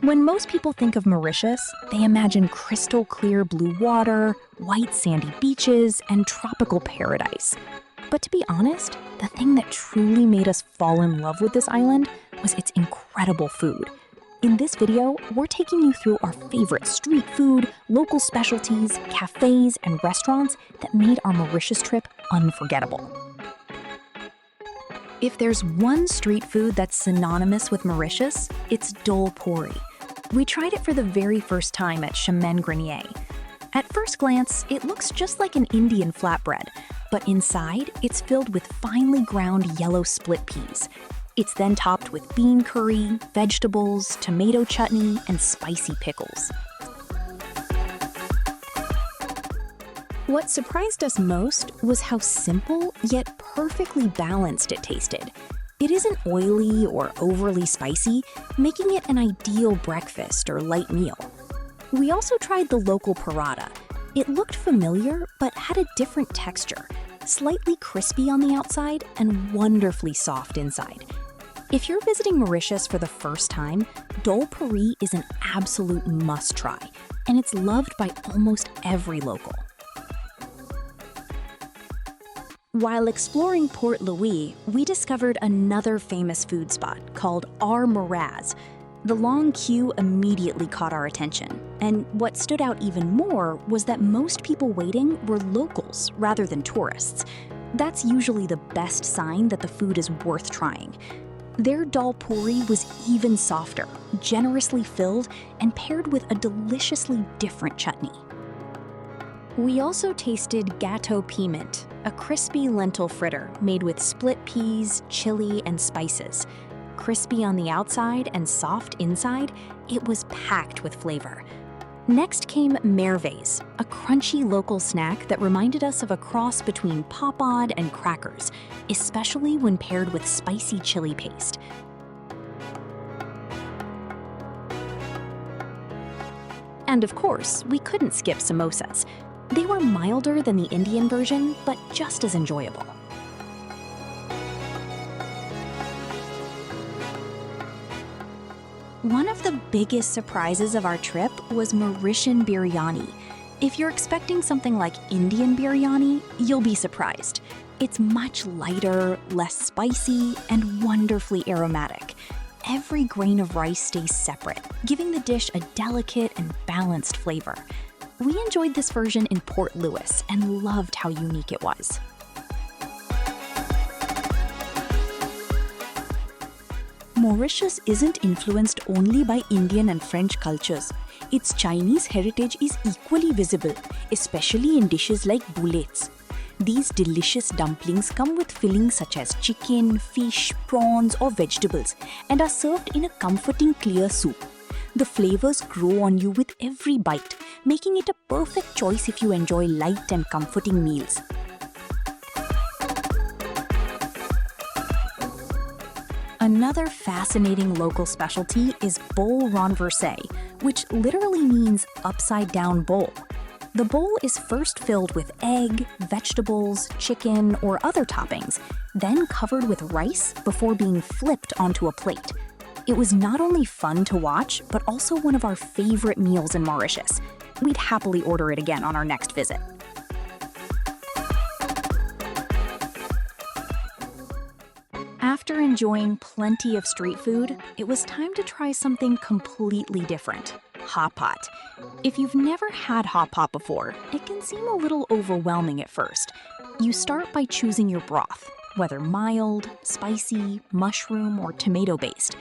When most people think of Mauritius, they imagine crystal clear blue water, white sandy beaches, and tropical paradise. But to be honest, the thing that truly made us fall in love with this island was its incredible food. In this video, we're taking you through our favorite street food, local specialties, cafes, and restaurants that made our Mauritius trip unforgettable. If there's one street food that's synonymous with Mauritius, it's Dholl Puri. We tried it for the very first time at Chemin Grenier. At first glance, it looks just like an Indian flatbread, but inside, it's filled with finely ground yellow split peas. It's then topped with bean curry, vegetables, tomato chutney, and spicy pickles. What surprised us most was how simple yet perfectly balanced it tasted. It isn't oily or overly spicy, making it an ideal breakfast or light meal. We also tried the local paratha. It looked familiar but had a different texture, slightly crispy on the outside and wonderfully soft inside. If you're visiting Mauritius for the first time, Dholl Puri is an absolute must-try, and it's loved by almost every local. While exploring Port Louis, we discovered another famous food spot called Maraz. The long queue immediately caught our attention, and what stood out even more was that most people waiting were locals rather than tourists. That's usually the best sign that the food is worth trying. Their Dholl Puri was even softer, generously filled, and paired with a deliciously different chutney. We also tasted Gateaux Piment, a crispy lentil fritter made with split peas, chili, and spices. Crispy on the outside and soft inside, it was packed with flavor. Next came Merveilles, a crunchy local snack that reminded us of a cross between popcorn and crackers, especially when paired with spicy chili paste. And of course, we couldn't skip samosas. They were milder than the Indian version, but just as enjoyable. One of the biggest surprises of our trip was Mauritian biryani. If you're expecting something like Indian biryani, you'll be surprised. It's much lighter, less spicy, and wonderfully aromatic. Every grain of rice stays separate, giving the dish a delicate and balanced flavor. We enjoyed this version in Port Louis and loved how unique it was. Mauritius isn't influenced only by Indian and French cultures. Its Chinese heritage is equally visible, especially in dishes like Boulettes. These delicious dumplings come with fillings such as chicken, fish, prawns, or vegetables and are served in a comforting clear soup. The flavors grow on you with every bite, making it a perfect choice if you enjoy light and comforting meals. Another fascinating local specialty is bowl renversé, which literally means upside-down bowl. The bowl is first filled with egg, vegetables, chicken, or other toppings, then covered with rice before being flipped onto a plate. It was not only fun to watch, but also one of our favorite meals in Mauritius. We'd happily order it again on our next visit. After enjoying plenty of street food, it was time to try something completely different: hot pot. If you've never had hot pot before, it can seem a little overwhelming at first. You start by choosing your broth, whether mild, spicy, mushroom, or tomato-based.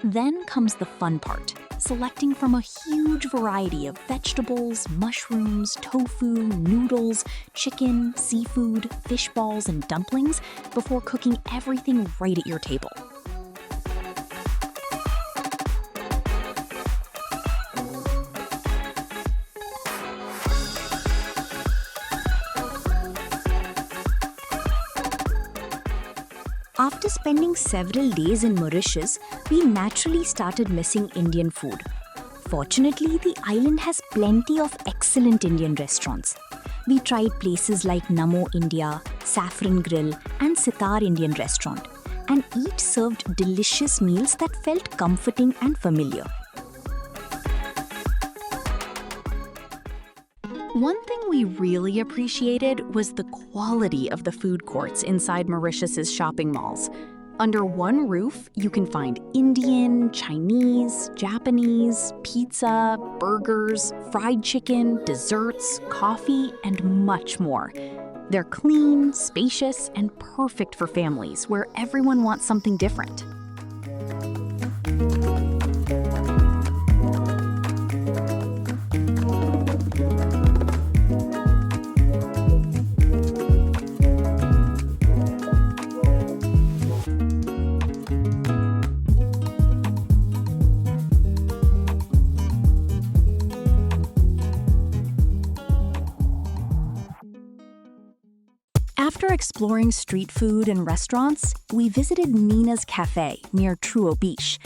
Then comes the fun part, selecting from a huge variety of vegetables, mushrooms, tofu, noodles, chicken, seafood, fish balls, and dumplings before cooking everything right at your table. After spending several days in Mauritius, we naturally started missing Indian food. Fortunately, the island has plenty of excellent Indian restaurants. We tried places like Namo India, Saffron Grill, and Sitar Indian Restaurant, and each served delicious meals that felt comforting and familiar. One thing we really appreciated was the quality of the food courts inside Mauritius's shopping malls. Under one roof, you can find Indian, Chinese, Japanese, pizza, burgers, fried chicken, desserts, coffee, and much more. They're clean, spacious, and perfect for families where everyone wants something different. After exploring street food and restaurants, we visited Nina's Café near Trou, Biches.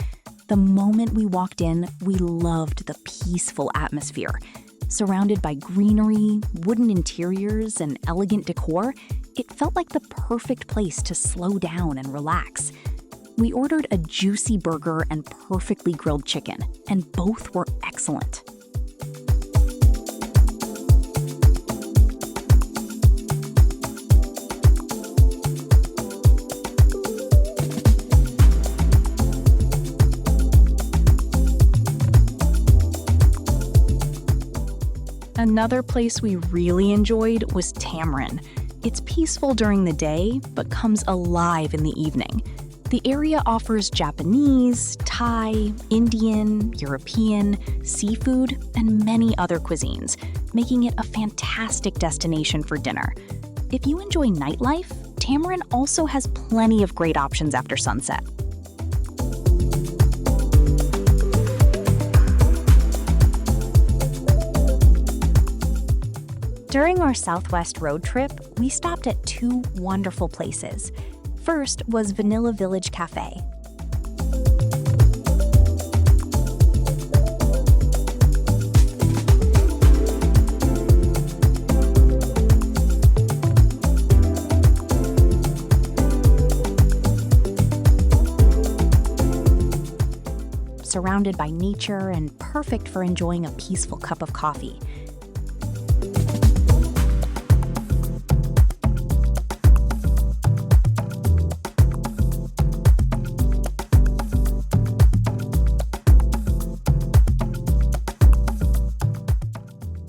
The moment we walked in, we loved the peaceful atmosphere. Surrounded by greenery, wooden interiors, and elegant decor, it felt like the perfect place to slow down and relax. We ordered a juicy burger and perfectly grilled chicken, and both were excellent. Another place we really enjoyed was Tamarin. It's peaceful during the day, but comes alive in the evening. The area offers Japanese, Thai, Indian, European, seafood, and many other cuisines, making it a fantastic destination for dinner. If you enjoy nightlife, Tamarin also has plenty of great options after sunset. During our Southwest road trip, we stopped at two wonderful places. First was Vanilla Village Café. Surrounded by nature and perfect for enjoying a peaceful cup of coffee.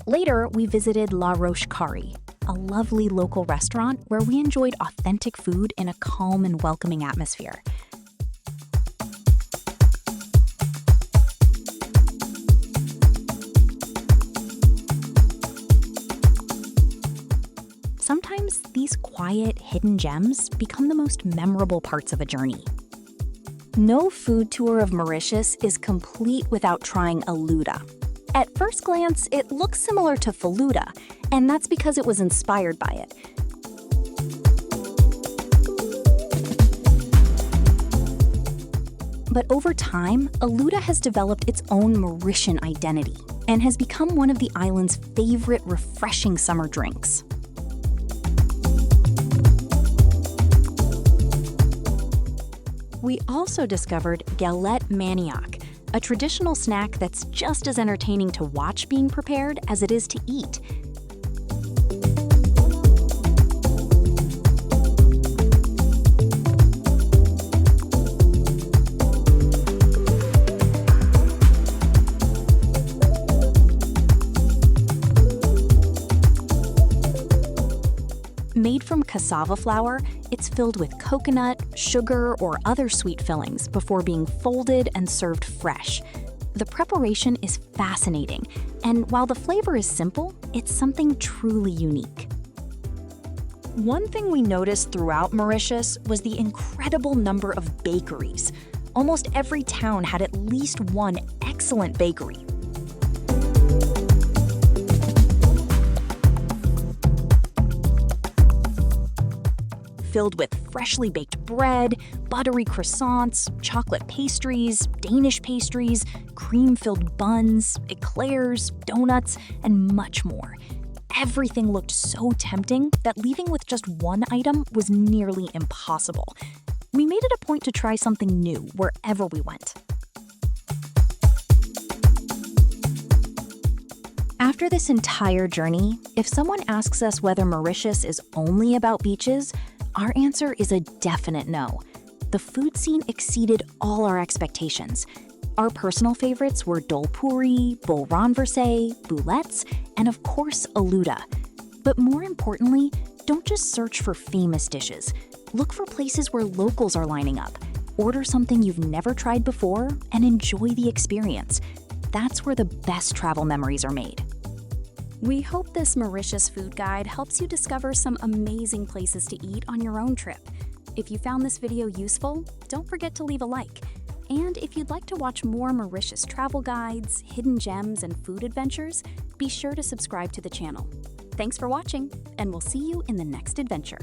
Later, we visited La Roche Cari, a lovely local restaurant where we enjoyed authentic food in a calm and welcoming atmosphere. Sometimes these quiet, hidden gems become the most memorable parts of a journey. No food tour of Mauritius is complete without trying Alouda. At first glance, it looks similar to Faluda, and that's because it was inspired by it. But over time, Alouda has developed its own Mauritian identity and has become one of the island's favorite refreshing summer drinks. We also discovered Galette Manioc, a traditional snack that's just as entertaining to watch being prepared as it is to eat. Made from cassava flour, it's filled with coconut, sugar, or other sweet fillings before being folded and served fresh. The preparation is fascinating, and while the flavor is simple, it's something truly unique. One thing we noticed throughout Mauritius was the incredible number of bakeries. Almost every town had at least one excellent bakery. Filled with freshly baked bread, buttery croissants, chocolate pastries, Danish pastries, cream-filled buns, eclairs, donuts, and much more. Everything looked so tempting that leaving with just one item was nearly impossible. We made it a point to try something new wherever we went. After After this entire journey, if someone asks us whether Mauritius is only about beaches, our answer is a definite no. The food scene exceeded all our expectations. Our personal favorites were Dholl Puri, Renversé, Boulettes, and of course, Alouda. But more importantly, don't just search for famous dishes. Look for places where locals are lining up. Order something you've never tried before and enjoy the experience. That's where the best travel memories are made. We hope this Mauritius food guide helps you discover some amazing places to eat on your own trip. If you found this video useful, don't forget to leave a like. And if you'd like to watch more Mauritius travel guides, hidden gems, and food adventures, be sure to subscribe to the channel. Thanks for watching, and we'll see you in the next adventure.